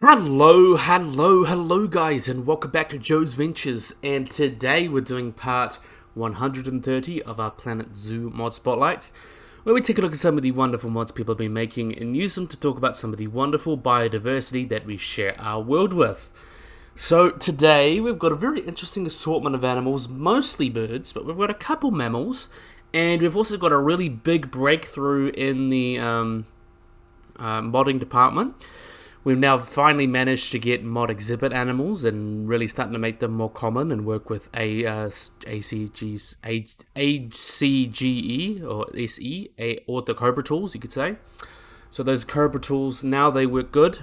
Hello guys, and welcome back to Joe's Ventures. And today we're doing part 130 of our Planet Zoo mod spotlights, where we take a look at some of the wonderful mods people have been making and use them to talk about some of the wonderful biodiversity that we share our world with. So today we've got a very interesting assortment of animals, mostly birds, but we've got a couple mammals, and we've also got a really big breakthrough in the modding department. We've now finally managed to get mod exhibit animals and really starting to make them more common and work with ACGE or SE, or the Cobra tools, you could say. So those Cobra tools, now they work good.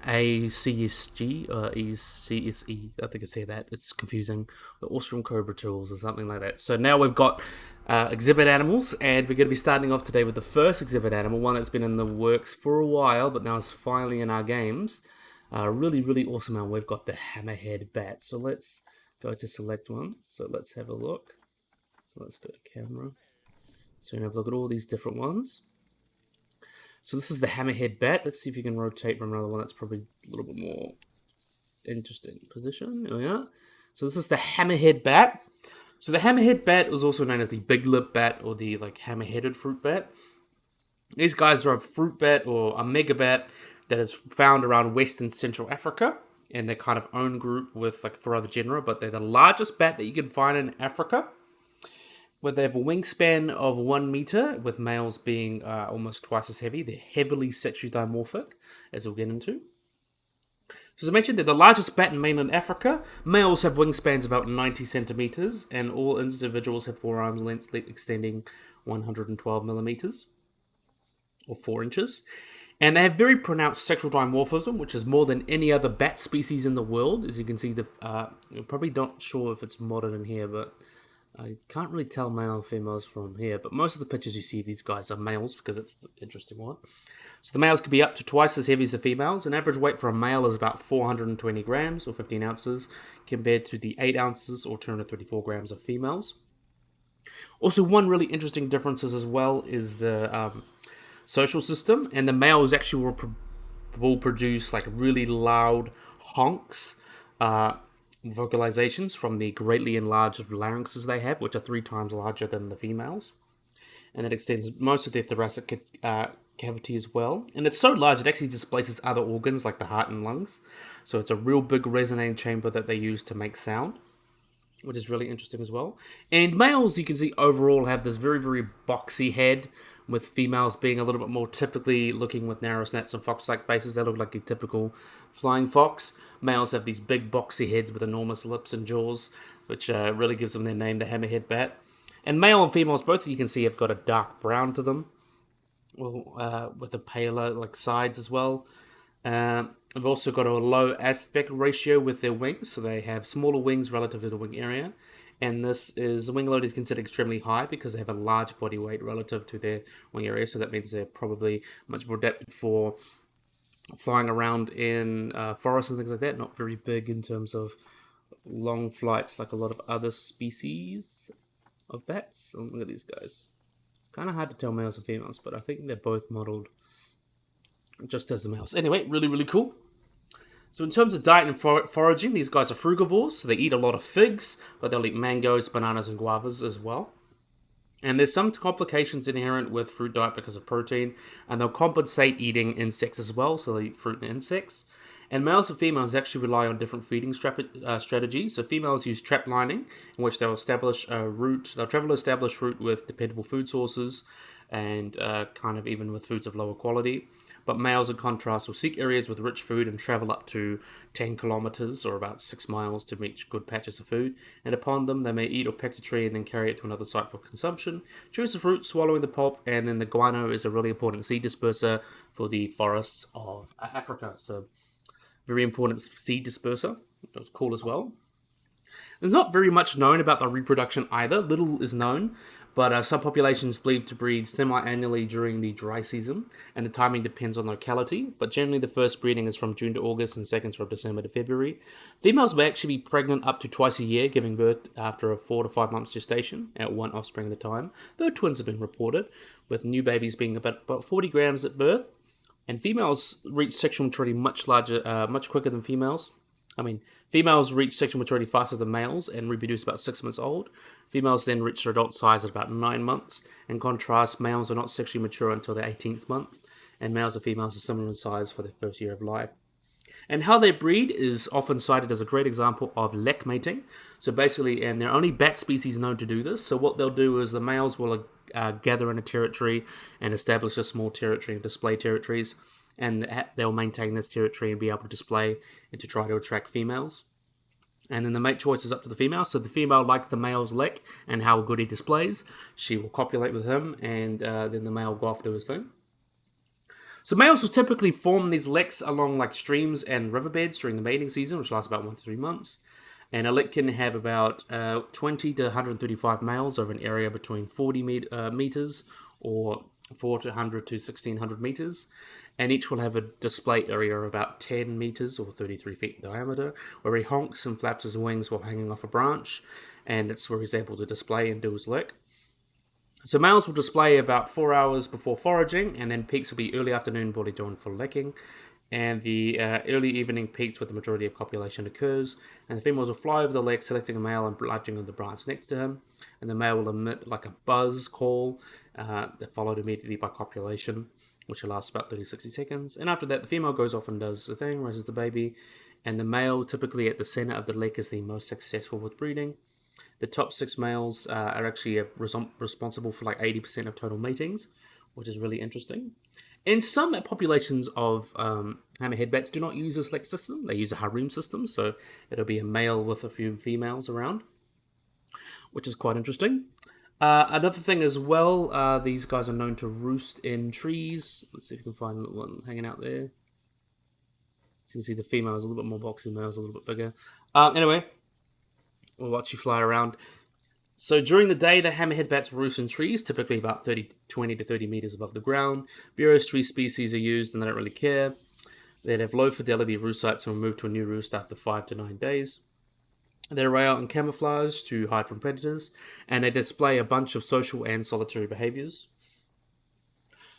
ACSG or ECSE, I think I say that. It's confusing. The Austrum Cobra tools or something like that. So now we've got exhibit animals, and we're going to be starting off today with the first exhibit animal, one that's been in the works for a while, but now is finally in our games. Really awesome animal. We've got the Hammerhead bat. So let's go to select one. So let's have a look. So let's go to camera. So we have a look at all these different ones. So this is the Hammerhead bat. Let's see if you can rotate from another one that's probably a little bit more interesting position. Oh yeah. So this is the Hammerhead bat. So the Hammerhead bat was also known as the big lip bat or the hammer-headed fruit bat. These guys are a fruit bat or a mega bat that is found around Western Central Africa, and they're kind of own group with four other genera, but they're the largest bat that you can find in Africa. Where they have a wingspan of 1 meter, with males being almost twice as heavy. They're heavily sexually dimorphic, as we'll get into. So as I mentioned, they're the largest bat in mainland Africa. Males have wingspans about 90 centimeters, and all individuals have forearms lengths extending 112 millimeters, or 4 inches. And they have very pronounced sexual dimorphism, which is more than any other bat species in the world. As you can see, you're probably not sure if it's modded in here, but I can't really tell male and females from here, but most of the pictures you see of these guys are males because it's the interesting one. So the males can be up to twice as heavy as the females. An average weight for a male is about 420 grams or 15 ounces compared to the 8 ounces or 234 grams of females. Also, one really interesting difference as well is the social system, and the males actually will produce really loud honks, vocalizations from the greatly enlarged larynxes they have, which are 3 times larger than the females. And that extends most of their thoracic cavity as well. And it's so large it actually displaces other organs like the heart and lungs. So it's a real big resonating chamber that they use to make sound, which is really interesting as well. And males, you can see, overall have this very boxy head, with females being a little bit more typically looking with narrow snouts and fox-like faces. They look like a typical flying fox. Males have these big boxy heads with enormous lips and jaws, which really gives them their name, the Hammerhead bat. And male and females, both you can see, have got a dark brown to them, with a paler sides as well. They've also got a low aspect ratio with their wings, so they have smaller wings relative to the wing area. And the wing load is considered extremely high because they have a large body weight relative to their wing area. So that means they're probably much more adapted for flying around in forests and things like that. Not very big in terms of long flights like a lot of other species of bats. Oh, look at these guys. Kind of hard to tell males and females, but I think they're both modeled just as the males. Anyway, really cool. So in terms of diet and foraging, these guys are frugivores, so they eat a lot of figs, but they'll eat mangoes, bananas, and guavas as well. And there's some complications inherent with fruit diet because of protein, and they'll compensate eating insects as well, so they eat fruit and insects. And males and females actually rely on different feeding strategies. So females use trap lining, in which they'll establish a route. They'll travel to establish route with dependable food sources, and kind of even with foods of lower quality. But males, in contrast, will seek areas with rich food and travel up to 10 kilometers or about 6 miles to reach good patches of food. And upon them, they may eat or peck a tree and then carry it to another site for consumption. Choose the fruit, swallowing the pulp, and then the guano is a really important seed disperser for the forests of Africa. So, very important seed disperser. It was cool as well. There's not very much known about the reproduction either. Little is known, but some populations believed to breed semi-annually during the dry season, and the timing depends on locality, but generally the first breeding is from June to August and seconds from December to February. Females may actually be pregnant up to twice a year, giving birth after a 4 to 5 months gestation, at 1 offspring at a time, though twins have been reported, with new babies being about 40 grams at birth, And females reach sexual maturity much quicker than females. I mean, females reach sexual maturity faster than males and reproduce about 6 months old. Females then reach their adult size at about 9 months. In contrast, males are not sexually mature until their 18th month, and males and females are similar in size for their first year of life. And how they breed is often cited as a great example of lek mating. So basically, and they're only bat species known to do this. So what they'll do is the males will gather in a territory and establish a small territory and display territories. And they'll maintain this territory and be able to display and to try to attract females. And then the mate choice is up to the female. So if the female likes the male's lek and how good he displays, she will copulate with him, and then the male will go off to his thing. So males will typically form these leks along like streams and riverbeds during the mating season, which lasts about 1 to 3 months. And a lek can have about 20 to 135 males over an area between 40 meters or 400 to 1600 meters. And each will have a display area of about 10 meters or 33 feet in diameter, where he honks and flaps his wings while hanging off a branch. And that's where he's able to display and do his lek. So males will display about 4 hours before foraging, and then peaks will be early afternoon while they're doing full lecking. And the early evening peaks where the majority of copulation occurs. And the females will fly over the lek, selecting a male and lodging on the branch next to him. And the male will emit like a buzz call, followed immediately by copulation, which will last about 30-60 seconds. And after that, the female goes off and does the thing, raises the baby. And the male, typically at the center of the lek, is the most successful with breeding. The top 6 males are actually responsible for like 80% of total matings, which is really interesting. And some populations of hammerhead bats do not use this lek system. They use a harem system, so it'll be a male with a few females around, which is quite interesting. Another thing as well, these guys are known to roost in trees. Let's see if we can find one hanging out there. So you can see the female is a little bit more boxy, the male is a little bit bigger. Anyway, we'll watch you fly around. So during the day, the hammerhead bats roost in trees, typically about 20 to 30 meters above the ground. Various tree species are used and they don't really care. They have low fidelity roost sites and will move to a new roost after 5 to 9 days. They array out in camouflage to hide from predators, and they display a bunch of social and solitary behaviors.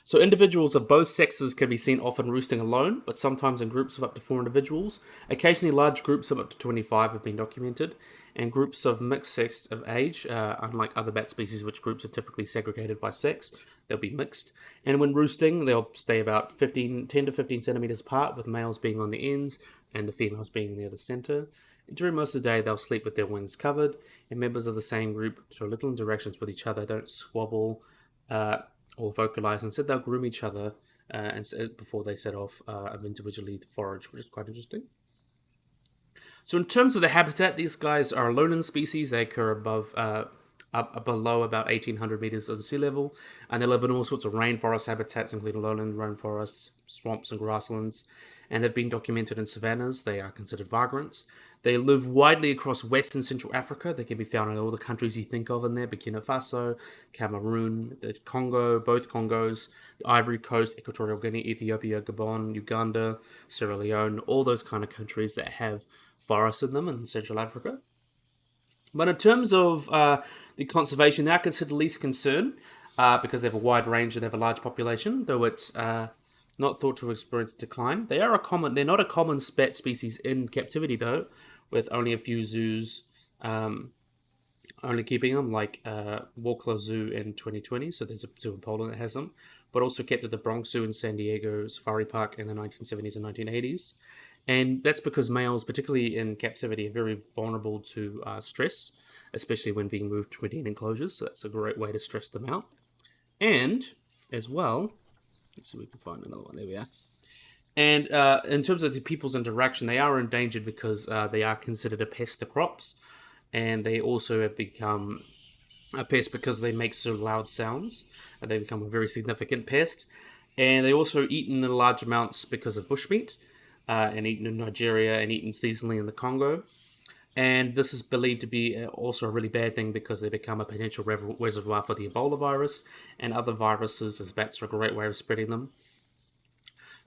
So individuals of both sexes can be seen often roosting alone, but sometimes in groups of up to 4 individuals. Occasionally large groups of up to 25 have been documented, and groups of mixed sex of age, unlike other bat species which groups are typically segregated by sex, they'll be mixed. And when roosting, they'll stay about 10 to 15 centimeters apart, with males being on the ends and the females being near the center. And during most of the day, they'll sleep with their wings covered, and members of the same group show little interactions with each other, don't squabble, or vocalize. Instead, they'll groom each other before they set off individually to forage, which is quite interesting. So in terms of the habitat, these guys are a lowland species. They occur up below about 1,800 meters of sea level, and they live in all sorts of rainforest habitats, including lowland rainforests, swamps, and grasslands. And they've been documented in savannas. They are considered vagrants. They live widely across West and Central Africa. They can be found in all the countries you think of in there: Burkina Faso, Cameroon, the Congo, both Congos, the Ivory Coast, Equatorial Guinea, Ethiopia, Gabon, Uganda, Sierra Leone, all those kind of countries that have forests in them in Central Africa. But in terms of the conservation, they are considered least concern because they have a wide range and they have a large population, though it's not thought to experience decline. They're not a common bat species in captivity, though, with only a few zoos only keeping them, like Walkler Zoo in 2020, so there's a zoo in Poland that has them, but also kept at the Bronx Zoo in San Diego Safari Park in the 1970s and 1980s. And that's because males, particularly in captivity, are very vulnerable to stress, especially when being moved between enclosures, so that's a great way to stress them out. And, as well, let's see if we can find another one, there we are. And in terms of the people's interaction, they are endangered because they are considered a pest to crops, and they also have become a pest because they make so loud sounds, and they become a very significant pest. And they also eaten in large amounts because of bushmeat, and eaten in Nigeria and eaten seasonally in the Congo. And this is believed to be also a really bad thing because they become a potential reservoir for the Ebola virus and other viruses, as bats are a great way of spreading them.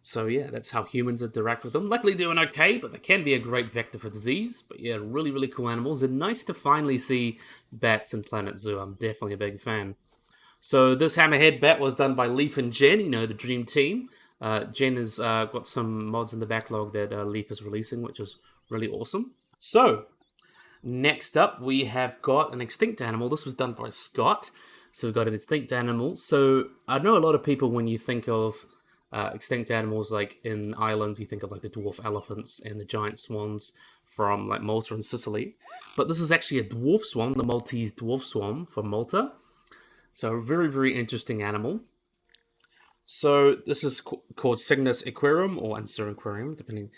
So yeah, that's how humans interact with them. Luckily doing okay, but they can be a great vector for disease. But yeah, really, really cool animals. And nice to finally see bats in Planet Zoo. I'm definitely a big fan. So this hammerhead bat was done by Leaf and Jen, the dream team. Jen has got some mods in the backlog that Leaf is releasing, which is really awesome. So, next up, we have got an extinct animal. This was done by Scott. So we've got an extinct animal. So I know a lot of people, when you think of extinct animals, like in islands, you think of like the dwarf elephants and the giant swans from like Malta and Sicily. But this is actually a dwarf swan, the Maltese dwarf swan from Malta. So a very, very interesting animal. So this is called Cygnus equarum or Answer aquarium, depending.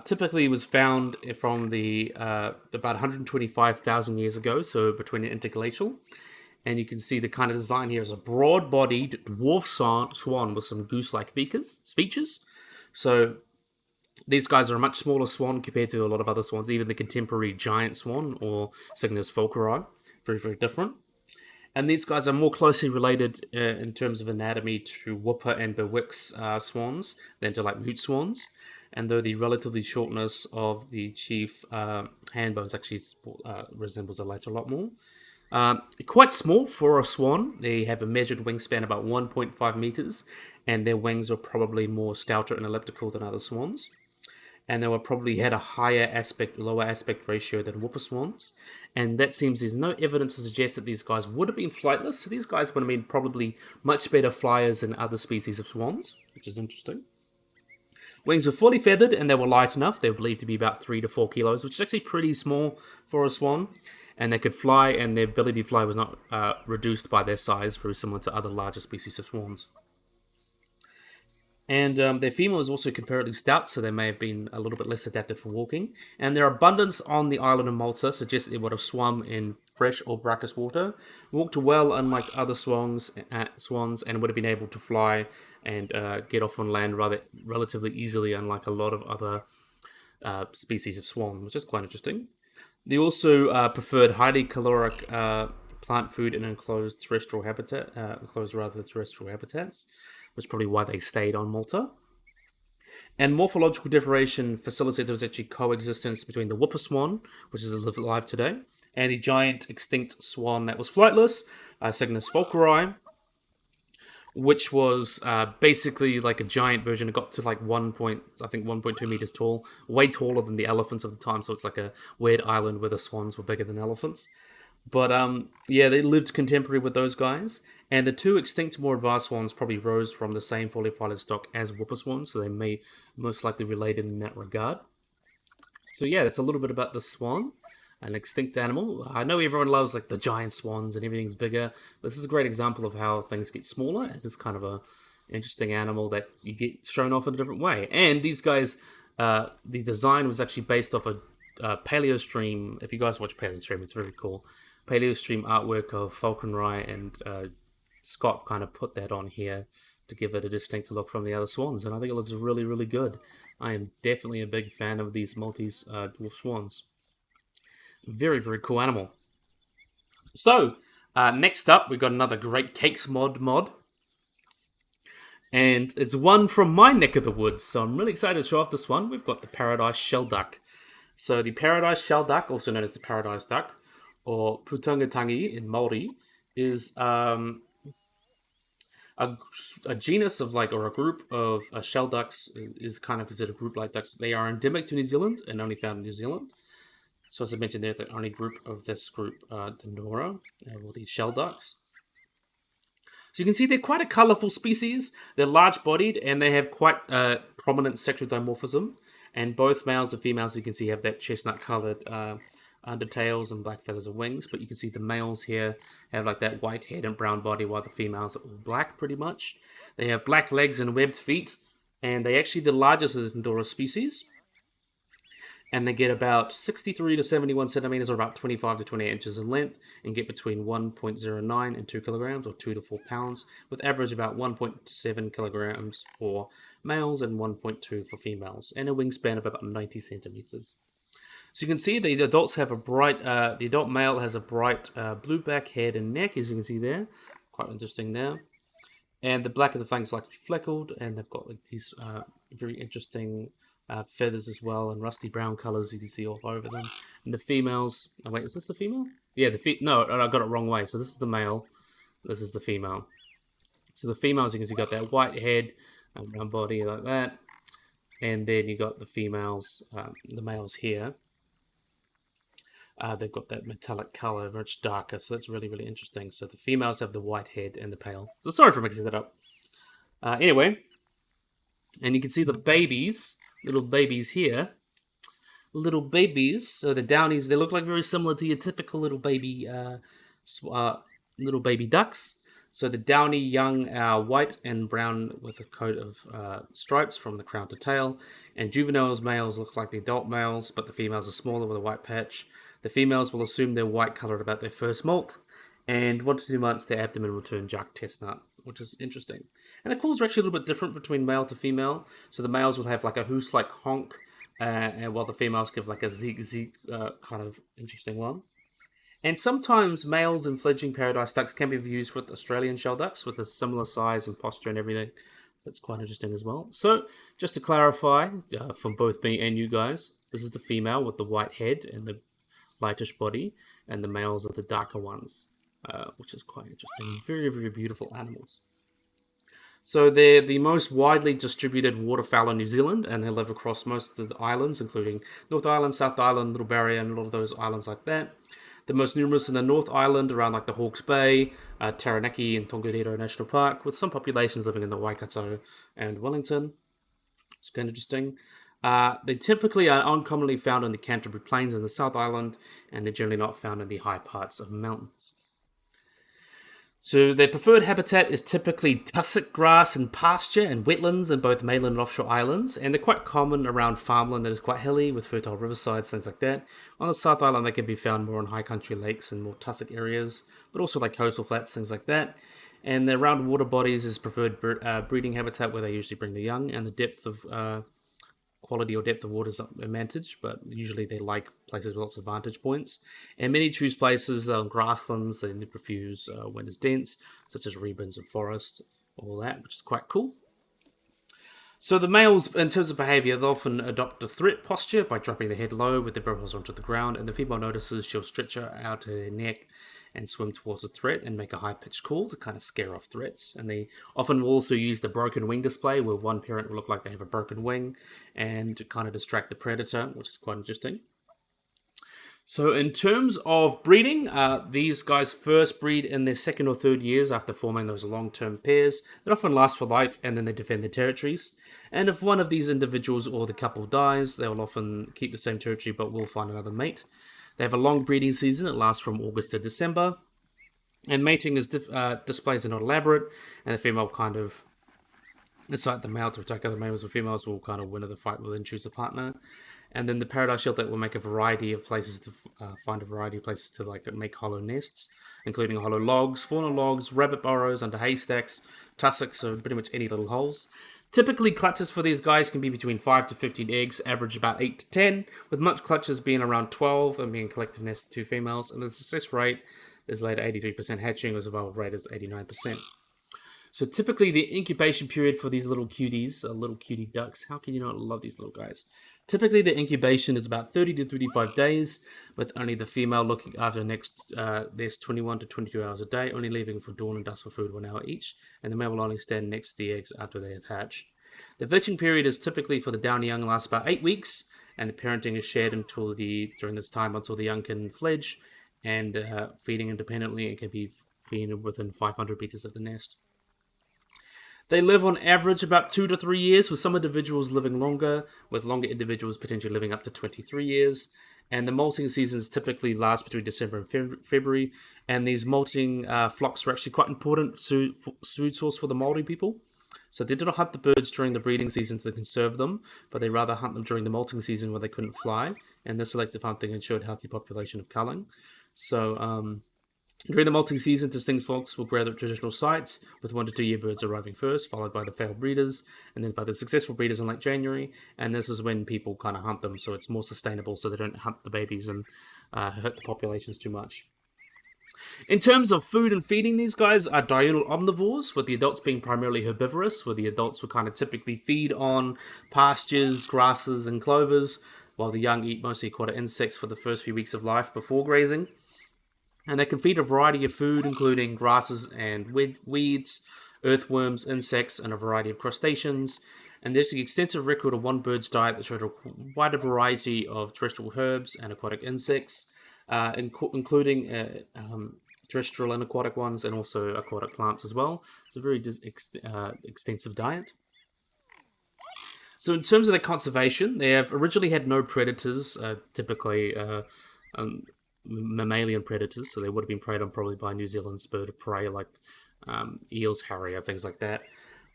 Typically, it was found from the about 125,000 years ago, so between the interglacial. And you can see the kind of design here is a broad-bodied dwarf swan with some goose-like features. So these guys are a much smaller swan compared to a lot of other swans, even the contemporary giant swan or Cygnus fulcri. Very, very different. And these guys are more closely related in terms of anatomy to whooper and bewick's swans than to like mute swans. And though the relatively shortness of the chief hand bones actually resembles the latter a lot more. Quite small for a swan. They have a measured wingspan about 1.5 meters, and their wings are probably more stouter and elliptical than other swans. And they were probably had a lower aspect ratio than whooper swans. And that seems there's no evidence to suggest that these guys would have been flightless. So these guys would have been probably much better flyers than other species of swans, which is interesting. Wings were fully feathered and they were light enough. They were believed to be about 3 to 4 kilos, which is actually pretty small for a swan. And they could fly, and their ability to fly was not reduced by their size, very similar to other larger species of swans. And their femur is also comparatively stout, so they may have been a little bit less adapted for walking. And their abundance on the island of Malta suggests they would have swum in fresh or brackish water, walked well unlike other swans, and would have been able to fly and get off on land relatively easily, unlike a lot of other species of swan, which is quite interesting. They also preferred highly caloric plant food in enclosed terrestrial habitats, which is probably why they stayed on Malta. And morphological differentiation facilitated there was actually coexistence between the whooper swan, which is alive today, and the giant extinct swan that was flightless, Cygnus fulcri, which was basically like a giant version. It got to like 1.2 meters tall, way taller than the elephants of the time. So it's like a weird island where the swans were bigger than elephants. But yeah, they lived contemporary with those guys. And the two extinct, more advanced swans probably rose from the same fully flighted stock as whooper swans, so they may most likely related in that regard. So yeah, that's a little bit about the swan, an extinct animal. I know everyone loves like the giant swans and everything's bigger, but this is a great example of how things get smaller. And it's kind of a interesting animal that you get shown off in a different way. And these guys, the design was actually based off a Paleostream. If you guys watch Paleostream, it's very cool. Paleostream artwork of falconry, and Scott kind of put that on here to give it a distinct look from the other swans, and I think it looks really, really good. I am definitely a big fan of these Maltese dwarf swans. Very, very cool animal. So, next up, we've got another GreatCakeMods mod. And it's one from my neck of the woods, so I'm really excited to show off this one. We've got the Paradise Shelduck. So the Paradise Shelduck, also known as the Paradise Duck, or Putungatangi in Māori, is a genus of or a group of shell ducks, is kind of considered group-like ducks. They are endemic to New Zealand and only found in New Zealand. So as I mentioned, they're the only group of this group, the Nora, or these shell ducks. So you can see they're quite a colourful species. They're large-bodied and they have quite prominent sexual dimorphism. And both males and females, you can see, have that chestnut-coloured undertails and black feathers and wings. But you can see the males here have like that white head and brown body, while the females are all black, pretty much. They have black legs and webbed feet, and they're actually the largest of the Pandora species. And they get about 63 to 71 centimeters, or about 25 to 28 inches in length, and get between 1.09 and 2 kilograms, or 2 to 4 pounds, with average about 1.7 kilograms for males and 1.2 for females, and a wingspan of about 90 centimeters. So you can see the adults have a bright, the adult male has a bright blue back, head and neck, as you can see there. Quite interesting there. And the black of the fangs is slightly fleckled, and they've got like these very interesting feathers as well, and rusty brown colors you can see all over them. And the females, oh wait, is this the female? Yeah, no, I got it wrong way. So this is the male, this is the female. So the females, you can see, got that white head, round body like that. And then you got the females, the males here. They've got that metallic color, much darker, so that's really, really interesting. So the females have the white head and the pale. So sorry for mixing that up. Anyway, and you can see the babies, little babies here. Little babies, so the downies, they look like very similar to your typical little baby ducks. So the downy young are white and brown with a coat of stripes from the crown to tail. And juveniles males look like the adult males, but the females are smaller with a white patch. The females will assume they're white colored about their first molt. And 1 to 2 months, their abdomen will turn dark chestnut, which is interesting. And the calls are actually a little bit different between male to female. So the males will have like a hoos-like honk, and while the females give like a zeek kind of interesting one. And sometimes males in fledgling paradise ducks can be used with Australian shell ducks with a similar size and posture and everything. That's quite interesting as well. So, just to clarify, from both me and you guys, this is the female with the white head and the lightish body, and the males are the darker ones, which is quite interesting. Very, very beautiful animals. So they're the most widely distributed waterfowl in New Zealand, and they live across most of the islands, including North Island, South Island, Little Barrier, and a lot of those islands like that. The most numerous in the North Island, around like the Hawke's Bay, Taranaki, and Tongariro National Park, with some populations living in the Waikato and Wellington. It's kind of interesting. They typically are uncommonly found in the Canterbury Plains and the South Island, and they're generally not found in the high parts of mountains. So their preferred habitat is typically tussock grass and pasture and wetlands in both mainland and offshore islands, and they're quite common around farmland that is quite hilly with fertile riversides, things like that. On the South Island, they can be found more on high country lakes and more tussock areas, but also like coastal flats, things like that. And their round water bodies is preferred breeding habitat where they usually bring the young, and the depth of quality or depth of water is a advantage, but usually they like places with lots of vantage points. And many choose places on grasslands that refuse when it's dense, such as rebins and forests, all that, which is quite cool. So the males, in terms of behaviour, they often adopt a threat posture by dropping their head low with their barrels onto the ground, and the female notices she'll stretch out her neck and swim towards the threat and make a high-pitched call to kind of scare off threats. And they often will also use the broken wing display, where one parent will look like they have a broken wing, and to kind of distract the predator, which is quite interesting. So in terms of breeding, these guys first breed in their second or third years after forming those long-term pairs that often last for life, and then they defend their territories. And if one of these individuals or the couple dies, they will often keep the same territory but will find another mate. They have a long breeding season. It lasts from August to December. And mating displays are not elaborate, and the female kind of incite the male to attack other males, or females will kind of win the fight within choose a partner. And then the paradise shelter will make a variety of places to find a variety of places to like make hollow nests, including hollow logs, fauna logs, rabbit burrows under haystacks, tussocks, so pretty much any little holes. Typically, clutches for these guys can be between 5 to 15 eggs, average about 8 to 10, with much clutches being around 12 and being collective nests of 2 females. And the success rate is later 83% hatching, the survival rate is 89%. So typically, the incubation period for these little cuties, little cutie ducks, how can you not love these little guys? Typically, the incubation is about 30 to 35 days, with only the female looking after there's 21 to 22 hours a day, only leaving for dawn and dusk for food 1 hour each, and the male will only stand next to the eggs after they have hatched. The vetching period is typically for the downy young lasts about 8 weeks, and the parenting is shared during this time until the young can fledge, and feeding independently and can be feeding within 500 meters of the nest. They live on average about 2 to 3 years, with some individuals living longer, with longer individuals potentially living up to 23 years. And the molting seasons typically last between December and February. And these molting flocks are actually quite important food source for the Māori people. So they do not hunt the birds during the breeding season to conserve them, but they rather hunt them during the molting season where they couldn't fly. And this selective hunting ensured healthy population of culling. So during the molting season, distinct flocks will gather at traditional sites, with 1 to 2 year birds arriving first, followed by the failed breeders, and then by the successful breeders in late January. And this is when people kind of hunt them, so it's more sustainable, so they don't hunt the babies and hurt the populations too much. In terms of food and feeding, these guys are diurnal omnivores, with the adults being primarily herbivorous, where the adults will kind of typically feed on pastures, grasses, and clovers, while the young eat mostly aquatic insects for the first few weeks of life before grazing. And they can feed a variety of food, including grasses and weeds, earthworms, insects, and a variety of crustaceans. And there's an extensive record of one bird's diet that showed a wide variety of terrestrial herbs and aquatic insects, including terrestrial and aquatic ones, and also aquatic plants as well. It's a very extensive diet. So in terms of their conservation, they have originally had no predators, typically um, mammalian predators, so they would have been preyed on probably by New Zealand's bird of prey like eels, harrier, things like that.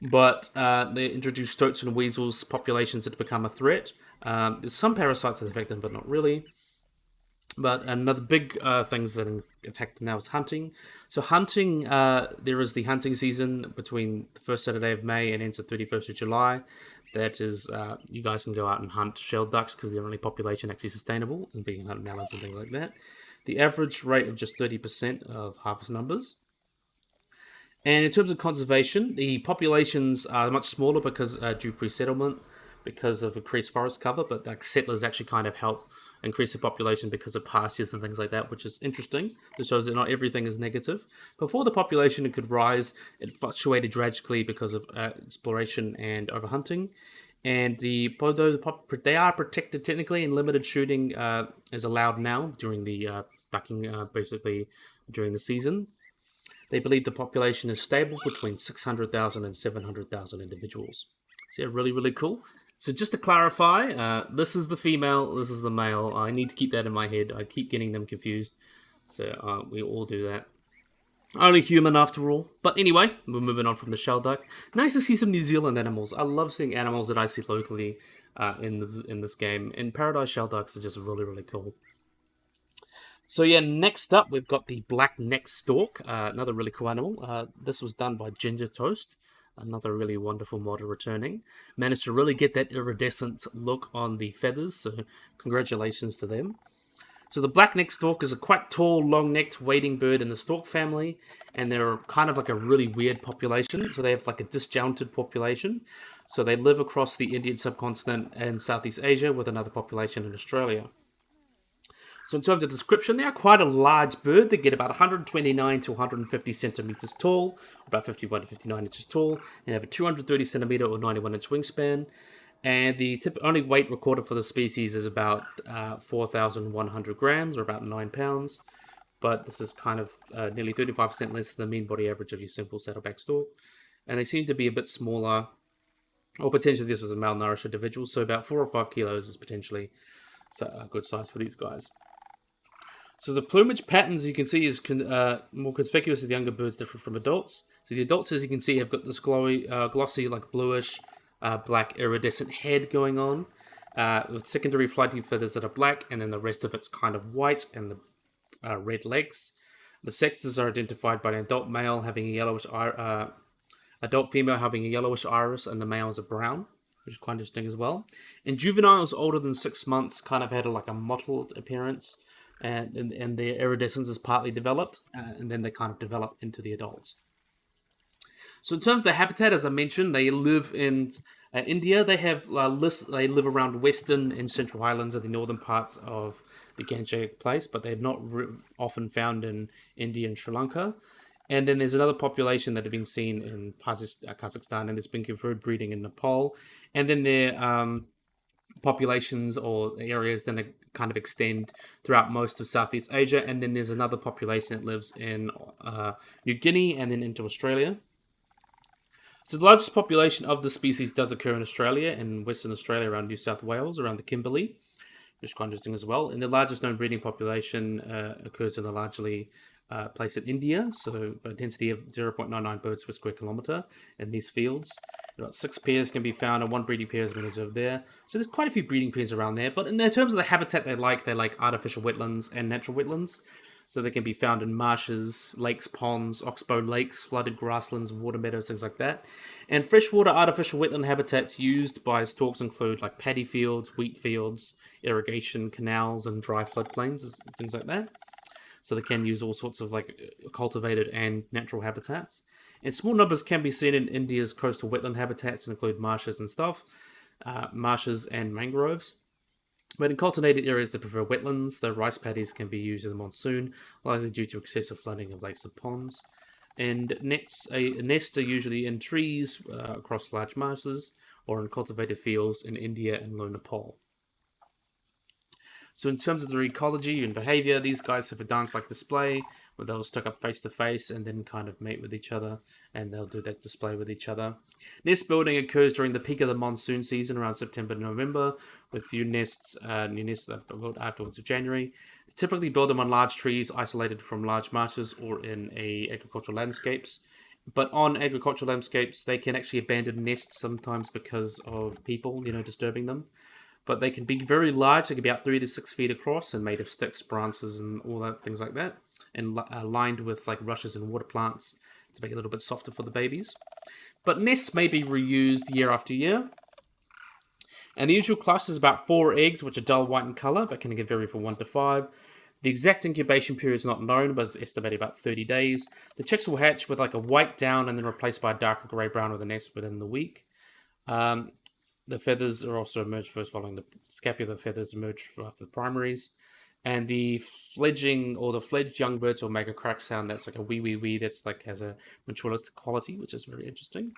But they introduced stoats and weasels populations that have become a threat. There's some parasites that affect them, but not really. But another big things that attack them now is hunting. So hunting, there is the hunting season between the first Saturday of May and ends the 31st of July. That is, you guys can go out and hunt shelled ducks because they're only population actually sustainable, and being hunt melons and things like that. The average rate of just 30% of harvest numbers. And in terms of conservation, the populations are much smaller because due pre-settlement, because of increased forest cover, but like settlers actually kind of help increase the population because of pastures and things like that, which is interesting. It shows that not everything is negative. Before the population could rise, it fluctuated drastically because of exploration and overhunting. And although they are protected technically, and limited shooting is allowed now during the ducking, basically during the season. They believe the population is stable between 600,000 and 700,000 individuals. So yeah, really, really cool. So just to clarify, this is the female, this is the male. I need to keep that in my head. I keep getting them confused. So we all do that. Only human after all. But anyway, we're moving on from the shell duck. Nice to see some New Zealand animals. I love seeing animals that I see locally in this game. And paradise shell ducks are just really, really cool. So yeah, next up we've got the black-necked stork, another really cool animal. This was done by Ginger Toast, another really wonderful model returning. Managed to really get that iridescent look on the feathers, so congratulations to them. So the black-necked stork is a quite tall, long-necked wading bird in the stork family, and they're kind of like a really weird population. So they have like a disjointed population. So they live across the Indian subcontinent and Southeast Asia with another population in Australia. So in terms of description, they are quite a large bird. They get about 129 to 150 centimeters tall, about 51 to 59 inches tall, and have a 230 centimeter or 91-inch wingspan. And the only weight recorded for the species is about 4,100 grams, or about 9 pounds. But this is kind of nearly 35% less than the mean body average of your simple saddleback stork. And they seem to be a bit smaller, or potentially this was a malnourished individual, so about 4 or 5 kilos is potentially a good size for these guys. So the plumage patterns you can see is more conspicuous with younger birds, different from adults. So the adults, as you can see, have got this glossy, like bluish, black iridescent head going on, with secondary flighty feathers that are black, and then the rest of it's kind of white, and the red legs. The sexes are identified by an adult male having a yellowish adult female having a yellowish iris, and the males are brown, which is quite interesting as well. And juveniles older than 6 months kind of had like a mottled appearance. And their iridescence is partly developed, and then they kind of develop into the adults. So in terms of the habitat, as I mentioned, they live in India. They they live around western and central highlands of the northern parts of the Ganges place, but they're not often found in India and Sri Lanka. And then there's another population that have been seen in Kazakhstan, and there's been confirmed breeding in Nepal. And then their populations or areas then kind of extend throughout most of Southeast Asia, and then there's another population that lives in New Guinea and then into Australia. So the largest population of the species does occur in Australia, in Western Australia, around New South Wales, around the Kimberley, which is quite interesting as well. And the largest known breeding population occurs in a largely place in India, so a density of 0.99 birds per square kilometre in these fields. About 6 pairs can be found, and 1 breeding pair has been observed there. So there's quite a few breeding pairs around there. But in terms of the habitat they like artificial wetlands and natural wetlands. So they can be found in marshes, lakes, ponds, oxbow lakes, flooded grasslands, water meadows, things like that. And freshwater artificial wetland habitats used by storks include like paddy fields, wheat fields, irrigation canals, and dry floodplains, things like that. So they can use all sorts of like cultivated and natural habitats. And small numbers can be seen in India's coastal wetland habitats and include marshes and stuff, marshes and mangroves. But in cultivated areas that prefer wetlands, the rice paddies can be used in the monsoon, likely due to excessive flooding of lakes and ponds. And nests are usually in trees across large marshes or in cultivated fields in India and low Nepal. So in terms of their ecology and behavior, these guys have a dance-like display where they'll stick up face to face and then kind of mate with each other, and they'll do that display with each other. Nest building occurs during the peak of the monsoon season around September to November, with new nests are built afterwards of January. They typically build them on large trees isolated from large marshes or in agricultural landscapes. But on agricultural landscapes, they can actually abandon nests sometimes because of people, disturbing them. But they can be very large. They can be about 3 to 6 feet across and made of sticks, branches, and all that things like that, and lined with like rushes and water plants to make it a little bit softer for the babies. But nests may be reused year after year. And the usual cluster is about 4 eggs, which are dull white in color, but can vary from 1 to 5. The exact incubation period is not known, but it's estimated about 30 days. The chicks will hatch with like a white down and then replaced by a darker grey-brown of the nest within the week. The feathers are also emerged first following the scapular feathers emerge after the primaries. And the fledging or the fledged young birds will make a crack sound that's like a wee wee wee that's like has a ritualistic quality, which is very interesting.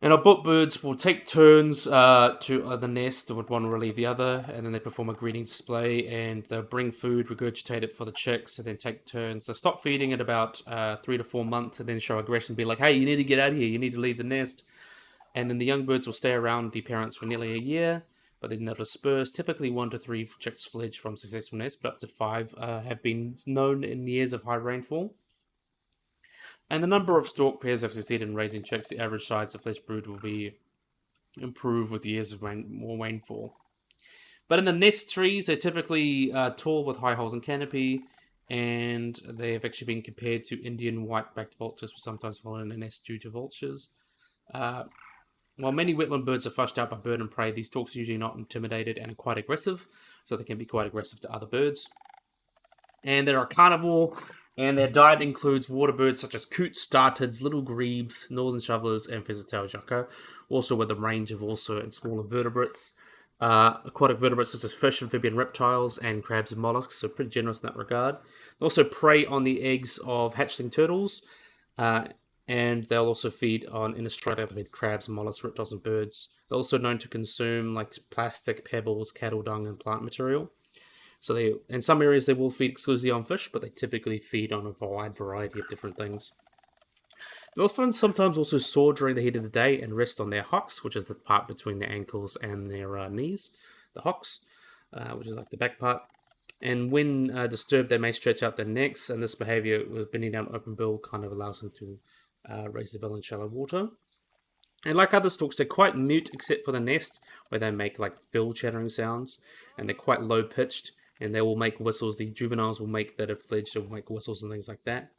And our book birds will take turns to the nest and would one relieve the other, and then they perform a greeting display, and they'll bring food, regurgitate it for the chicks, and then take turns. They stop feeding at about 3 to 4 months, and then show aggression, be like, "Hey, you need to get out of here. You need to leave the nest." And then the young birds will stay around the parents for nearly a year, but then they'll disperse. Typically, 1 to 3 chicks fledge from successful nests, but up to 5 have been known in years of high rainfall. And the number of stork pairs have succeeded in raising chicks. The average size of fledged brood will be improved with years of more rainfall. But in the nest trees, they're typically tall with high holes and canopy, and they have actually been compared to Indian white-backed vultures, which sometimes fall in a nest due to vultures. While many wetland birds are flushed out by bird and prey, these storks are usually not intimidated and are quite aggressive, so they can be quite aggressive to other birds. And they're a carnivore, and their diet includes water birds such as coots, dartids, little grebes, northern shovelers, and pheasant-tailed jucker, also with a range of also and smaller vertebrates. Aquatic vertebrates such as fish, amphibian reptiles, and crabs and mollusks, so pretty generous in that regard. They also prey on the eggs of hatchling turtles, and they'll also feed on, in Australia, they feed crabs, mollusks, reptiles, and birds. They're also known to consume like plastic, pebbles, cattle dung, and plant material. So in some areas they will feed exclusively on fish, but they typically feed on a wide variety of different things. Dolphins sometimes also soar during the heat of the day and rest on their hocks, which is the part between their ankles and their knees. The hocks, which is like the back part. And when disturbed, they may stretch out their necks, and this behavior with bending down open bill kind of allows them to raise the bill in shallow water. And like other storks, they're quite mute except for the nest, where they make like bill chattering sounds, and they're quite low pitched, and they will make whistles. The juveniles will make that have fledged, will make whistles and things like that.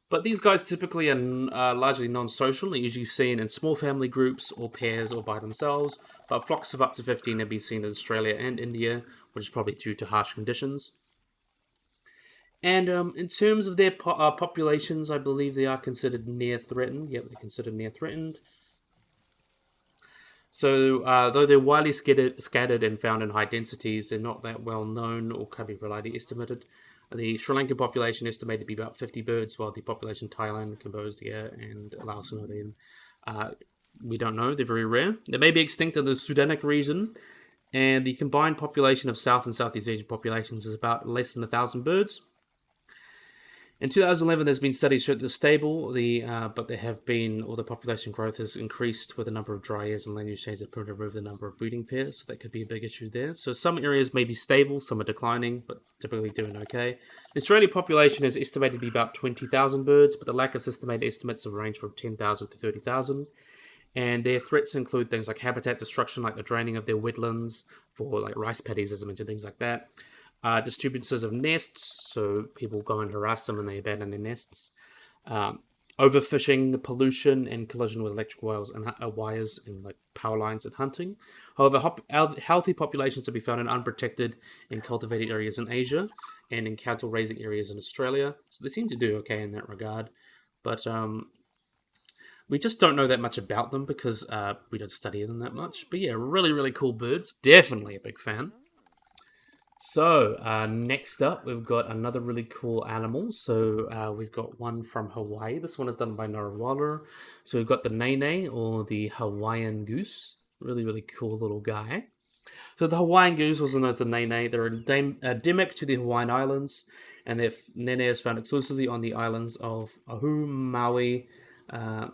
But these guys typically are largely non-social. They're usually seen in small family groups or pairs or by themselves, but flocks of up to 15 have been seen in Australia and India, which is probably due to harsh conditions. And in terms of their populations, I believe they are considered near threatened. Yep, they're considered near threatened. So, though they're widely scattered and found in high densities, they're not that well known or can be reliably estimated. The Sri Lankan population estimated to be about 50 birds, while the population in Thailand, Cambodia, and Laos and Vietnam, we don't know. They're very rare. They may be extinct in the Sudanic region, and the combined population of South and Southeast Asian populations is about less than 1,000 birds. In 2011, there's been studies showing that they're stable, but there have been, or the population growth has increased with the number of dry years and land use change that could remove the number of breeding pairs, so that could be a big issue there. So some areas may be stable, some are declining, but typically doing okay. The Australian population is estimated to be about 20,000 birds, but the lack of systematic estimates have ranged from 10,000 to 30,000. And their threats include things like habitat destruction, like the draining of their wetlands for like rice paddies, as I mentioned, things like that. Disturbances of nests, so people go and harass them and they abandon their nests. Overfishing, pollution, and collision with electric wires and wires and like power lines and hunting. However, healthy populations are to be found in unprotected and cultivated areas in Asia and in cattle raising areas in Australia. So they seem to do okay in that regard. But we just don't know that much about them because we don't study them that much. But yeah, really, really cool birds. Definitely a big fan. So, next up, we've got another really cool animal. So, we've got one from Hawaii. This one is done by Waller. So, we've got the Nene, or the Hawaiian goose. Really, really cool little guy. So, the Hawaiian goose, also known as the Nene, they're endemic to the Hawaiian Islands, and their Nene is found exclusively on the islands of Oahu, Maui, uh,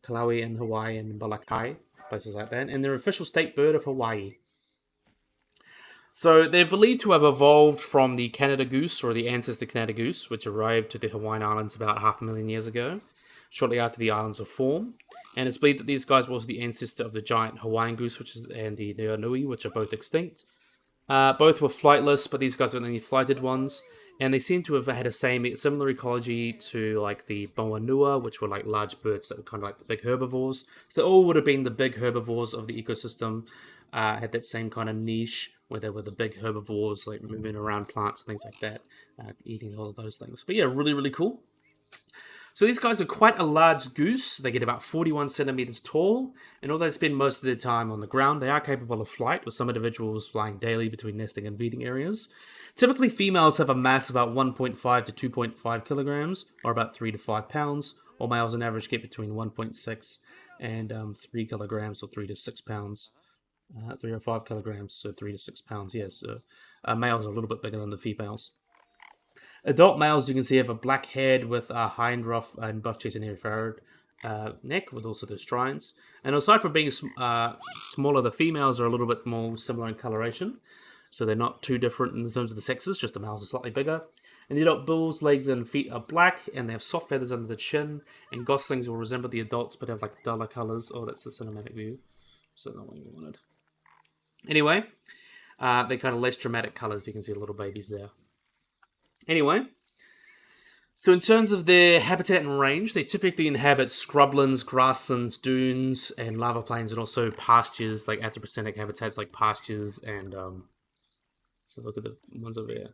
Kalauea in Hawaii, and Balakai, places like that. And they're official state bird of Hawaii. So they're believed to have evolved from the Canada goose or the ancestor Canada goose, which arrived to the Hawaiian Islands about 500,000 years ago, shortly after the islands were formed. And it's believed that these guys was the ancestor of the giant Hawaiian goose, and the Neonui, which are both extinct. Both were flightless, but these guys were the only flighted ones. And they seem to have had a similar ecology to like the Moanua, which were like large birds that were kind of like the big herbivores. So they all would have been the big herbivores of the ecosystem. Had that same kind of niche where they were the big herbivores, like moving around plants and things like that, eating all of those things. But yeah, really, really cool. So these guys are quite a large goose. They get about 41 centimeters tall, and although they spend most of their time on the ground, they are capable of flight, with some individuals flying daily between nesting and feeding areas. Typically, females have a mass about 1.5 to 2.5 kilograms, or about 3 to 5 pounds, while males on average get between 1.6 and 3 kilograms, or 3 to 6 pounds. 3 or 5 kilograms, so 3 to 6 pounds. Yes, males are a little bit bigger than the females. Adult males, you can see, have a black head with a hind ruff and buff chest and hairy furrowed neck, with also the strides. And aside from being smaller, the females are a little bit more similar in coloration, so they're not too different in terms of the sexes. Just the males are slightly bigger. And the adult bulls' legs and feet are black, and they have soft feathers under the chin. And goslings will resemble the adults, but have like duller colors. Oh, that's the cinematic view. So not what we wanted. Anyway, they're kind of less dramatic colors. You can see little babies there. Anyway, so in terms of their habitat and range, they typically inhabit scrublands, grasslands, dunes, and lava plains, and also pastures, like anthropogenic habitats like pastures and so look at the ones over here,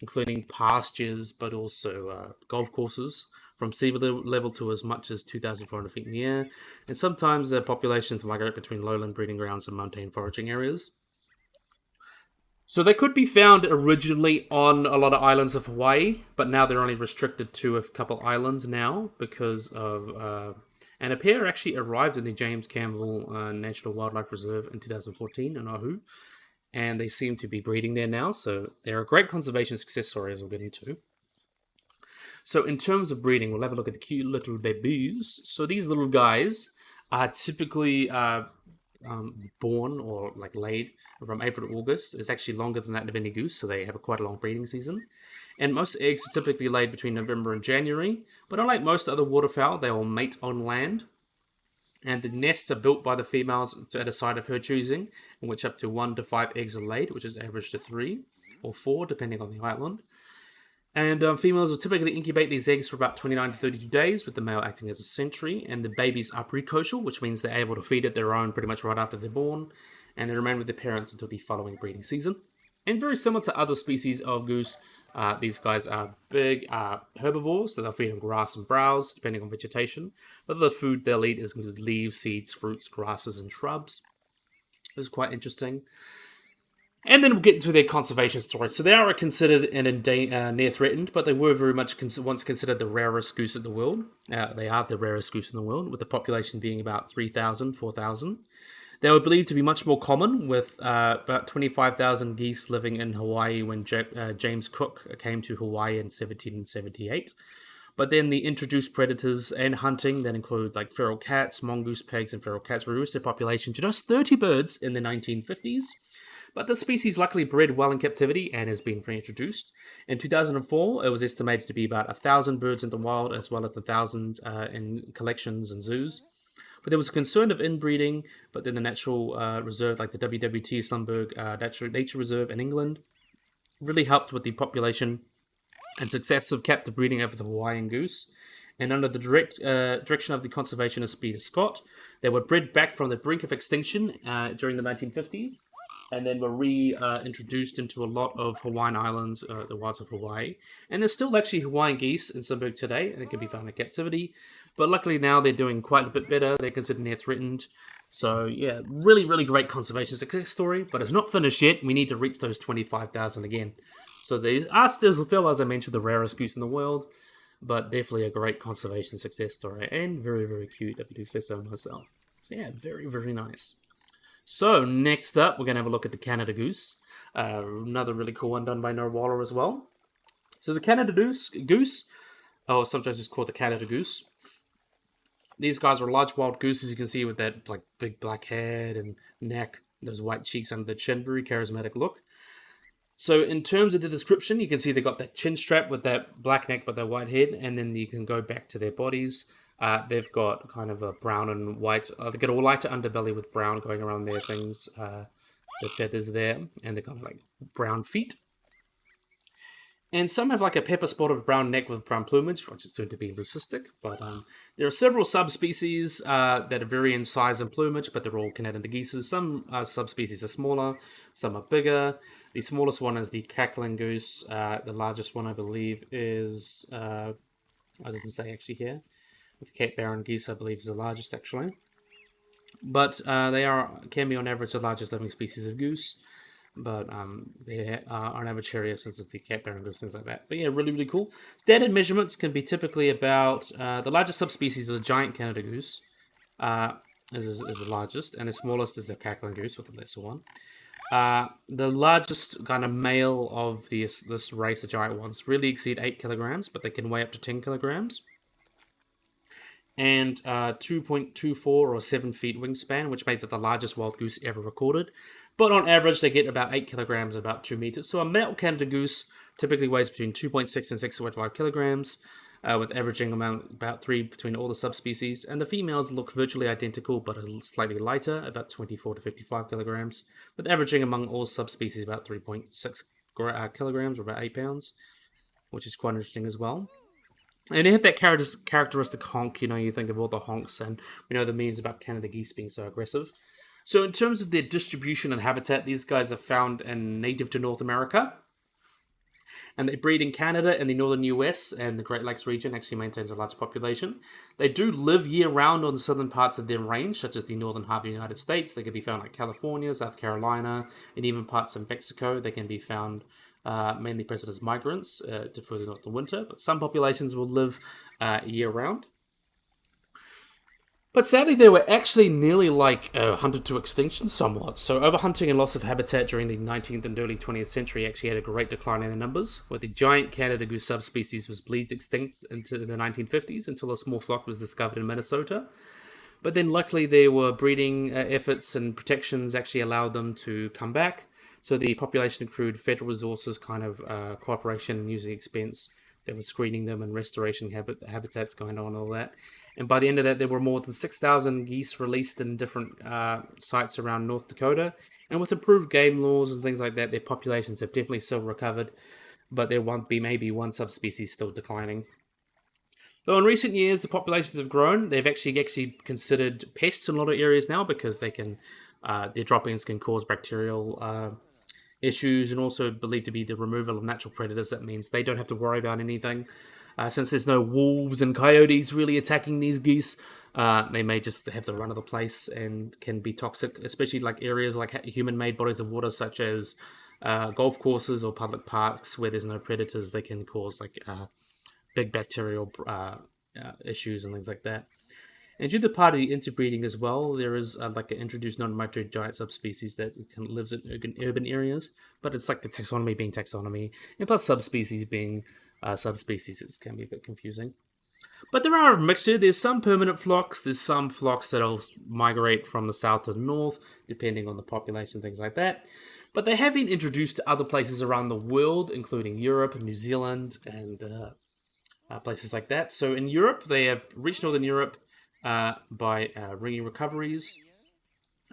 including pastures, but also golf courses from sea level to as much as 2,400 feet in the air, and sometimes their populations migrate between lowland breeding grounds and montane foraging areas. So they could be found originally on a lot of islands of Hawaii, but now they're only restricted to a couple islands now because of... and a pair actually arrived in the James Campbell National Wildlife Reserve in 2014 in Oahu, and they seem to be breeding there now, so they're a great conservation success story, as we'll get into. So in terms of breeding, we'll have a look at the cute little babies. So these little guys are typically born or like laid from April to August. It's actually longer than that of any goose, so they have quite a long breeding season. And most eggs are typically laid between November and January, but unlike most other waterfowl, they will mate on land. And the nests are built by the females at a site of her choosing, in which up to 1 to 5 eggs are laid, which is average to 3 or 4, depending on the island. And females will typically incubate these eggs for about 29 to 32 days, with the male acting as a sentry. And the babies are precocial, which means they're able to feed at their own pretty much right after they're born. And they remain with their parents until the following breeding season. And very similar to other species of goose, these guys are big herbivores, so they'll feed on grass and browse, depending on vegetation. But the food they'll eat is leaves, seeds, fruits, grasses, and shrubs. It's quite interesting. And then we'll get into their conservation story. So they are considered near threatened, but they were very much once considered the rarest goose in the world. They are the rarest goose in the world, with the population being about 3,000, 4,000. They were believed to be much more common, with about 25,000 geese living in Hawaii when James Cook came to Hawaii in 1778. But then the introduced predators and hunting that include like feral cats, mongoose pigs, and feral cats reduced their population to just 30 birds in the 1950s. But the species luckily bred well in captivity and has been reintroduced. In 2004, it was estimated to be about 1,000 birds in the wild, as well as 1,000 in collections and zoos. But there was a concern of inbreeding, but then the natural reserve, like the WWT Slumberg Nature Reserve in England, really helped with the population and success of captive breeding over the Hawaiian goose. And under the direction of the conservationist Peter Scott, they were bred back from the brink of extinction during the 1950s. and then were reintroduced into a lot of Hawaiian islands, the wilds of Hawaii. And there's still actually Hawaiian geese in Sunburg today, and they can be found in captivity. But luckily now they're doing quite a bit better. They're considered near threatened. So yeah, really, really great conservation success story. But it's not finished yet. We need to reach those 25,000 again. So they are still, as I mentioned, the rarest goose in the world. But definitely a great conservation success story. And very, very cute, if I do say so myself. So yeah, very, very nice. So next up, we're going to have a look at the Canada Goose. Another really cool one done by Waller as well. So the Canada Goose, or sometimes it's called the Canada Goose. These guys are large wild gooses, you can see, with that like big black head and neck, those white cheeks under the chin, very charismatic look. So in terms of the description, you can see they got that chin strap with that black neck but that white head, and then you can go back to their bodies. They've got kind of a brown and white. They've got a lighter underbelly with brown going around their things, the feathers there, and they're kind of like brown feet. And some have like a pepper spotted brown neck with brown plumage, which is soon to be leucistic. But there are several subspecies that vary in size and plumage, but they're all Canadian geese. Some subspecies are smaller, some are bigger. The smallest one is the cackling goose. The largest one, I believe, is I didn't say actually here. The Cape Barren geese, I believe, is the largest, actually. But they can be, on average, the largest living species of goose. But they are on average hairier since it's the Cape Barren goose, things like that. But yeah, really, really cool. Standard measurements can be typically about... the largest subspecies of the giant Canada goose is the largest, and the smallest is the cackling goose, with the lesser one. The largest kind of male of this race, the giant ones, really exceed 8 kilograms, but they can weigh up to 10 kilograms. And 2.24 or 7 feet wingspan, which makes it the largest wild goose ever recorded. But on average, they get about 8 kilograms, about 2 meters. So a male Canada goose typically weighs between 2.6 and 6.5 kilograms, with averaging amount about 3 between all the subspecies. And the females look virtually identical, but are slightly lighter, about 24 to 55 kilograms, with averaging among all subspecies about 3.6 kilograms, or about 8 pounds, which is quite interesting as well. And they have that characteristic honk, you think of all the honks, and we know the memes about Canada geese being so aggressive. So in terms of their distribution and habitat, these guys are found and native to North America. And they breed in Canada and the northern US, and the Great Lakes region actually maintains a large population. They do live year-round on the southern parts of their range, such as the northern half of the United States. They can be found like California, South Carolina, and even parts of Mexico. They can be found mainly present as migrants to further north in winter, but some populations will live year-round. But sadly, they were actually nearly hunted to extinction somewhat. So overhunting and loss of habitat during the 19th and early 20th century actually had a great decline in their numbers, where the giant Canada goose subspecies was bleed extinct into the 1950s until a small flock was discovered in Minnesota. But then luckily there were breeding efforts and protections actually allowed them to come back. So the population accrued federal resources, kind of cooperation and using expense. They were screening them and restoration habitats going on and all that. And by the end of that, there were more than 6,000 geese released in different sites around North Dakota. And with improved game laws and things like that, their populations have definitely still recovered. But there won't be maybe one subspecies still declining. Though in recent years, the populations have grown. They've actually considered pests in a lot of areas now because they can, their droppings can cause bacterial issues, and also believed to be the removal of natural predators. That means they don't have to worry about anything. Since there's no wolves and coyotes really attacking these geese, they may just have the run of the place and can be toxic, especially like areas like human-made bodies of water, such as golf courses or public parks where there's no predators. They can cause big bacterial issues and things like that. And due to part of the interbreeding as well, there is an introduced non-migratory giant subspecies that lives in urban areas, but it's like the taxonomy being taxonomy, and plus subspecies being subspecies. It can be a bit confusing. But there are a mixture. There's some permanent flocks. There's some flocks that'll migrate from the south to the north, depending on the population, things like that. But they have been introduced to other places around the world, including Europe and New Zealand and places like that. So in Europe, they have reached northern Europe by ringing recoveries,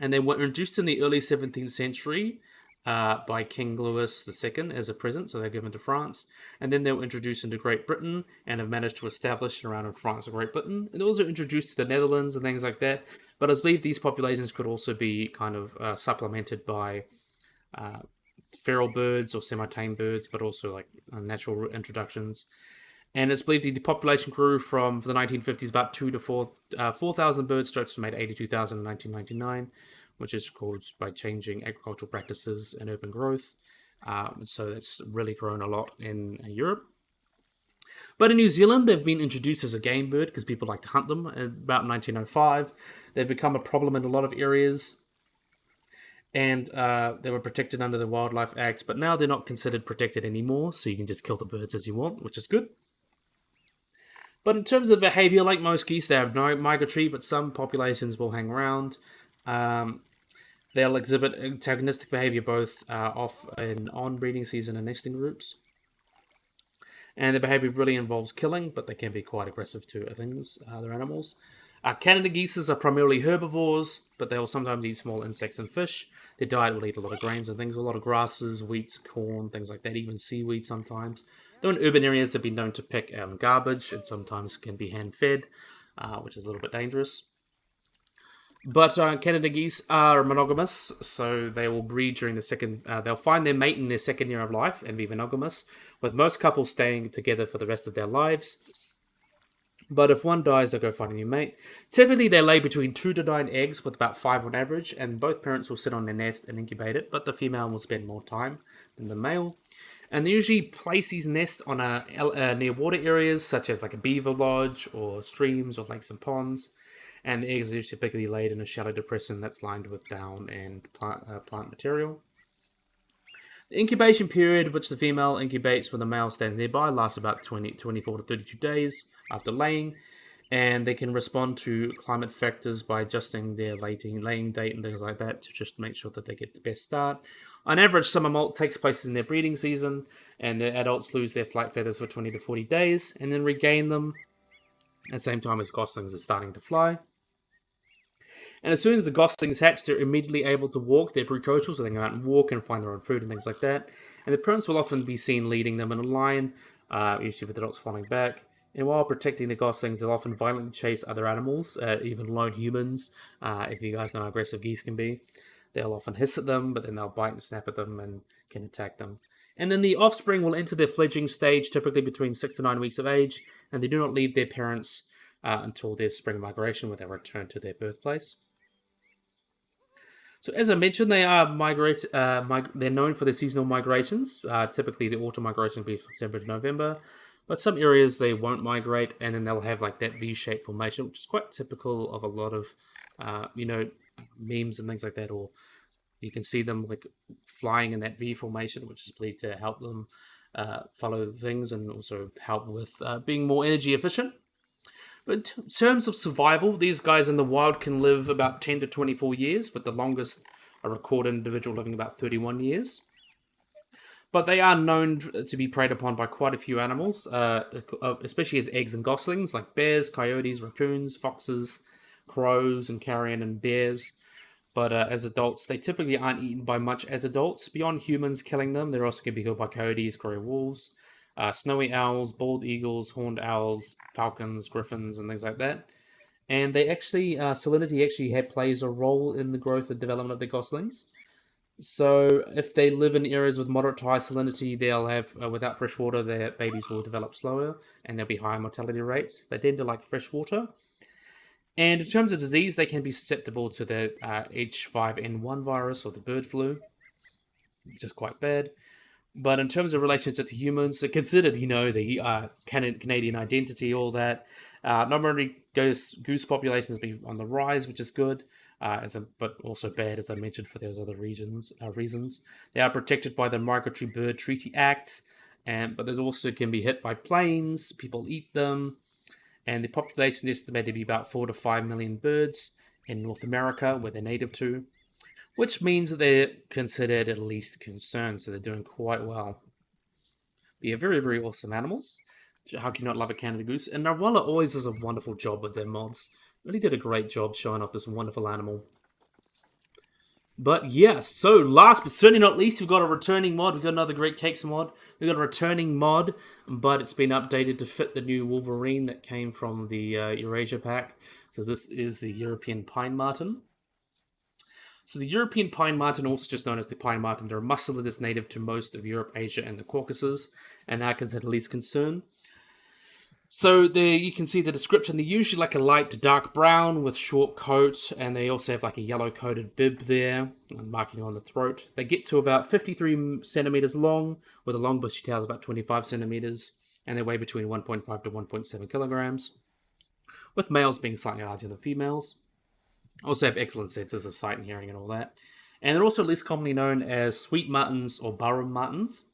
and they were introduced in the early 17th century by King Louis II as a present, so they're given to France, and then they were introduced into Great Britain and have managed to establish around in France and Great Britain, and also introduced to the Netherlands and things like that. But I believe these populations could also be kind of supplemented by feral birds or semi-tame birds, but also like natural introductions. And it's believed the population grew from the 1950s about 4,000 birds to estimate 82,000 in 1999, which is caused by changing agricultural practices and urban growth. So it's really grown a lot in Europe. But in New Zealand, they've been introduced as a game bird because people like to hunt them. About 1905, they've become a problem in a lot of areas, and they were protected under the Wildlife Act, but now they're not considered protected anymore, so you can just kill the birds as you want, which is good. But in terms of behavior, like most geese, they have no migratory, but some populations will hang around. Um, they'll exhibit antagonistic behavior both off and on breeding season and nesting groups. And their behavior really involves killing, but they can be quite aggressive to other animals. Canada geese are primarily herbivores, but they will sometimes eat small insects and fish. Their diet will eat a lot of grains and things, a lot of grasses, wheats, corn, things like that, even seaweed sometimes. Though in urban areas, they've been known to pick garbage and sometimes can be hand-fed, which is a little bit dangerous. But Canada geese are monogamous, so they will breed during the second. They'll find their mate in their second year of life and be monogamous, with most couples staying together for the rest of their lives. But if one dies, they'll go find a new mate. Typically, they lay between 2 to 9 eggs, with about 5 on average, and both parents will sit on their nest and incubate it, but the female will spend more time than the male. And they usually place these nests on near water areas, such as like a beaver lodge, or streams, or lakes and ponds. And the eggs are typically laid in a shallow depression that's lined with down and plant material. The incubation period, which the female incubates when the male stands nearby, lasts about 24 to 32 days after laying, and they can respond to climate factors by adjusting their laying date and things like that to just make sure that they get the best start. On average, summer molt takes place in their breeding season, and the adults lose their flight feathers for 20 to 40 days, and then regain them at the same time as goslings are starting to fly. And as soon as the goslings hatch, they're immediately able to walk. They're precocial, so they can go out and walk and find their own food and things like that. And the parents will often be seen leading them in a line, usually with the adults falling back. And while protecting the goslings, they'll often violently chase other animals, even lone humans, if you guys know how aggressive geese can be. They'll often hiss at them, but then they'll bite and snap at them and can attack them. And then the offspring will enter their fledgling stage, typically between 6 to 9 weeks of age, and they do not leave their parents until their spring migration, where they return to their birthplace. So as I mentioned, they are they're known for their seasonal migrations. Typically, the autumn migration will be from December to November, but some areas they won't migrate, and then they'll have like that V-shaped formation, which is quite typical of a lot of, memes and things like that. Or you can see them like flying in that V formation, which is believed to help them follow things and also help with being more energy efficient. But in terms of survival, these guys in the wild can live about 10 to 24 years, with the longest a recorded individual living about 31 years. But they are known to be preyed upon by quite a few animals, especially as eggs and goslings, like bears, coyotes, raccoons, foxes, crows, and carrion and bears. But as adults, they typically aren't eaten by much as adults. Beyond humans killing them, they're also going to be killed by coyotes, grey wolves, snowy owls, bald eagles, horned owls, falcons, griffins, and things like that. And they actually, salinity actually plays a role in the growth and development of the goslings. So if they live in areas with moderate to high salinity, they'll have, without fresh water, their babies will develop slower and there'll be higher mortality rates. They tend to like fresh water. And in terms of disease, they can be susceptible to the H5N1 virus or the bird flu, which is quite bad. But in terms of relationship to humans, they're considered, the Canadian identity, all that. Not only goose populations be on the rise, which is good, but also bad, as I mentioned, for those other reasons. They are protected by the Migratory Bird Treaty Act, but there's also can be hit by planes, people eat them, and the population is estimated to be about 4 to 5 million birds in North America, where they're native to, which means that they're considered at least concerned, so they're doing quite well. They are very, very awesome animals. How can you not love a Canada goose? And Narwhalla always does a wonderful job with their mods. Really did a great job showing off this wonderful animal. But yeah, so last but certainly not least, we've got a returning mod. We've got another Great Cakes mod. We've got a returning mod, but it's been updated to fit the new Wolverine that came from the Eurasia pack. So this is the European Pine Marten. So the European pine marten, also just known as the pine marten, they're a musseler that's native to most of Europe, Asia, and the Caucasus, and are considered least concern. So there you can see the description. They're usually like a light dark brown with short coat, and they also have like a yellow coated bib there, marking on the throat. They get to about 53 centimeters long, with a long bushy tail about 25 centimeters, and they weigh between 1.5 to 1.7 kilograms, with males being slightly larger than females. Also have excellent senses of sight and hearing and all that. And they're also less commonly known as sweet martens or burrum martens.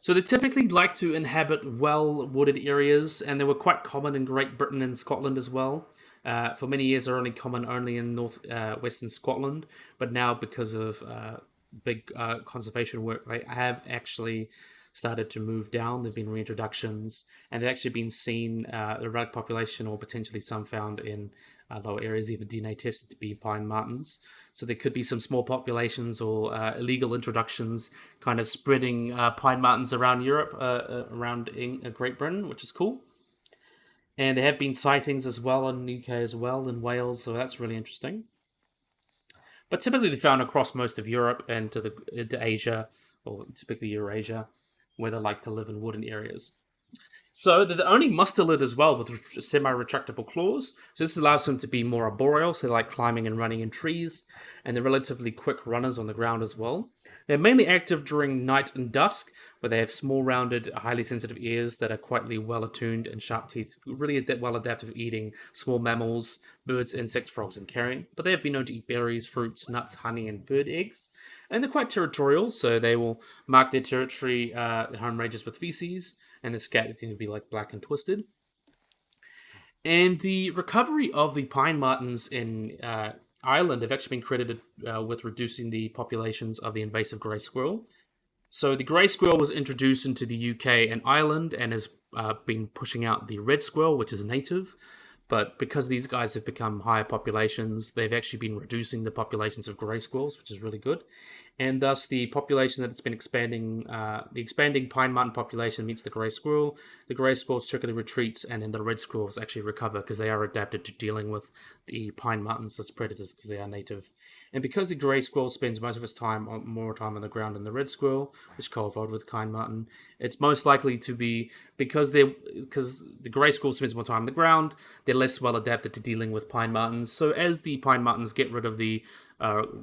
So they typically like to inhabit well-wooded areas, and they were quite common in Great Britain and Scotland as well. For many years, they're only common only in western Scotland, but now because of big conservation work, they have actually started to move down. There've been reintroductions, and they've actually been seen, the erratic population, or potentially some found in lower areas, even DNA tested to be pine martens. So there could be some small populations or illegal introductions kind of spreading pine martens around Europe, around Great Britain, which is cool. And there have been sightings as well in the UK as well, in Wales, so that's really interesting. But typically they're found across most of Europe and into Asia, or typically Eurasia, where they like to live in wooded areas. So they're the only mustelid as well with semi-retractable claws. So this allows them to be more arboreal, so they like climbing and running in trees, and they're relatively quick runners on the ground as well. They're mainly active during night and dusk, where they have small, rounded, highly sensitive ears that are quite well attuned, and sharp teeth, really well adapted to eating small mammals, birds, insects, frogs, and carrion. But they have been known to eat berries, fruits, nuts, honey, and bird eggs. And they're quite territorial, so they will mark their territory, their home ranges with feces, and the scat is going to be like black and twisted. And the recovery of the pine martens in Ireland have actually been credited with reducing the populations of the invasive grey squirrel. So the grey squirrel was introduced into the UK and Ireland and has been pushing out the red squirrel, which is native. But because these guys have become higher populations, they've actually been reducing the populations of grey squirrels, which is really good. And thus, the population that it's been expanding, the expanding pine marten population meets the grey squirrel. The grey squirrel circularly retreats, and then the red squirrels actually recover because they are adapted to dealing with the pine martens as predators because they are native. And because the grey squirrel spends most of its time more time on the ground than the red squirrel, which co-evolved with pine marten, it's most likely to be because the grey squirrel spends more time on the ground, they're less well adapted to dealing with pine martens. So as the pine martens get rid of the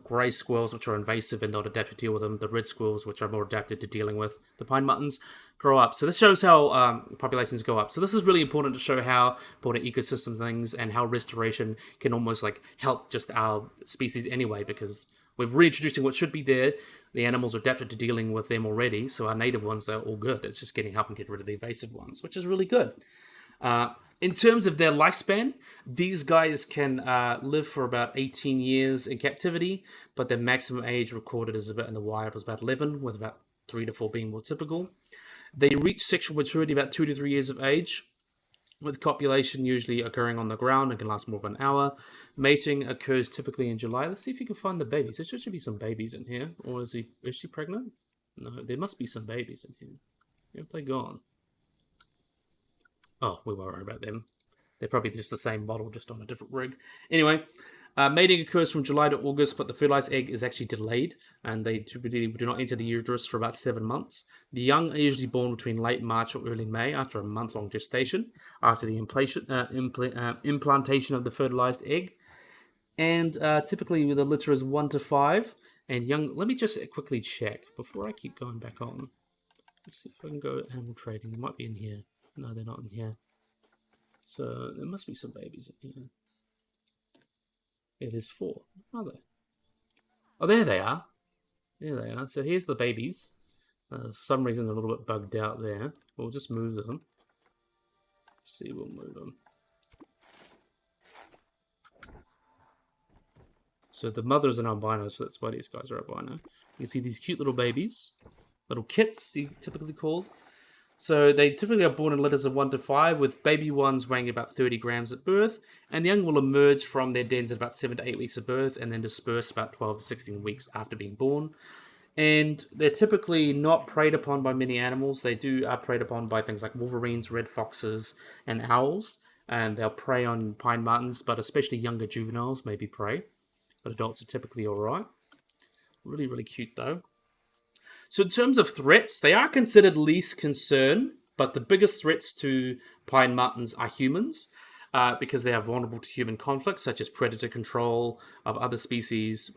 grey squirrels, which are invasive and not adapted to deal with them, the red squirrels, which are more adapted to dealing with the pine martens, grow up. So this shows how populations go up. So this is really important to show how important ecosystem things and how restoration can almost like help just our species anyway, because we're reintroducing what should be there. The animals are adapted to dealing with them already, so our native ones are all good. It's just getting help and get rid of the invasive ones, which is really good. In terms of their lifespan, these guys can live for about 18 years in captivity, but their maximum age recorded is about in the wild was about 11, with about 3 to 4 being more typical. They reach sexual maturity about 2 to 3 years of age, with copulation usually occurring on the ground and can last more than an hour. Mating occurs typically in July. Let's see if you can find the babies. There should be some babies in here. Or is she pregnant? No, there must be some babies in here. Where have they gone? Oh, we won't worry about them. They're probably just the same model, just on a different rig. Anyway, mating occurs from July to August, but the fertilized egg is actually delayed, and they typically do not enter the uterus for about 7 months. The young are usually born between late March or early May after a month-long gestation, after the implantation of the fertilized egg. And typically the litter is 1 to 5, and young... Let me just quickly check before I keep going back on. Let's see if I can go animal trading. They might be in here. No, they're not in here. So there must be some babies in here. Yeah, there's 4. Are they? Oh, there they are. There they are. So here's the babies. For some reason they're a little bit bugged out there. We'll just move them. Let's see, we'll move them. So the mother's an albino, so that's why these guys are albino. You can see these cute little babies. Little kits, typically called. So they typically are born in litters of 1 to 5, with baby ones weighing about 30 grams at birth, and the young will emerge from their dens at about 7 to 8 weeks of birth, and then disperse about 12 to 16 weeks after being born. And they're typically not preyed upon by many animals. They are preyed upon by things like wolverines, red foxes, and owls, and they'll prey on pine martens, but especially younger juveniles may be prey. but adults are typically alright. Really, really cute though. So in terms of threats, they are considered least concern, but the biggest threats to pine martens are humans, because they are vulnerable to human conflicts, such as predator control of other species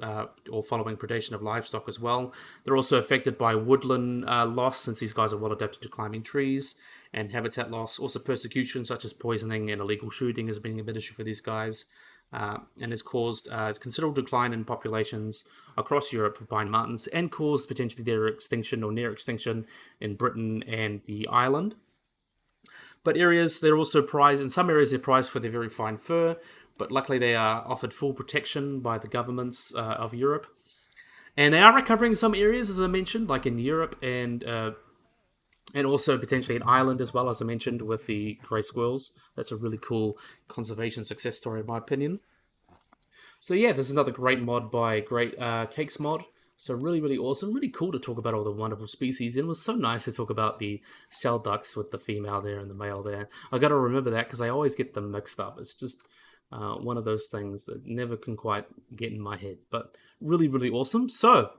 or following predation of livestock as well. They're also affected by woodland loss, since these guys are well adapted to climbing trees, and habitat loss. Also persecution, such as poisoning and illegal shooting, is being a big issue for these guys. And has caused considerable decline in populations across Europe for pine martens, and caused potentially their extinction or near extinction in Britain and the island. But they're also prized, in some areas they're prized for their very fine fur, but luckily they are offered full protection by the governments of Europe. And they are recovering in some areas, as I mentioned, like in Europe and also potentially in Ireland as well, as I mentioned, with the grey squirrels. That's a really cool conservation success story, in my opinion. So yeah, this is another great mod by GreatCakeMods. So really, really awesome. Really cool to talk about all the wonderful species. And it was so nice to talk about the cell ducks with the female there and the male there. I got to remember that because I always get them mixed up. It's just one of those things that never can quite get in my head. But really, really awesome. So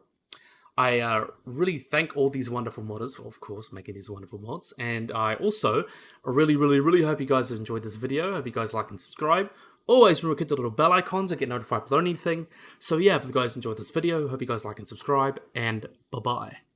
I really thank all these wonderful modders for, of course, making these wonderful mods. And I also really, really, really hope you guys have enjoyed this video. I hope you guys like and subscribe. Always remember to hit the little bell icons and get notified below anything. So yeah, if you guys enjoyed this video, hope you guys like and subscribe, and bye-bye.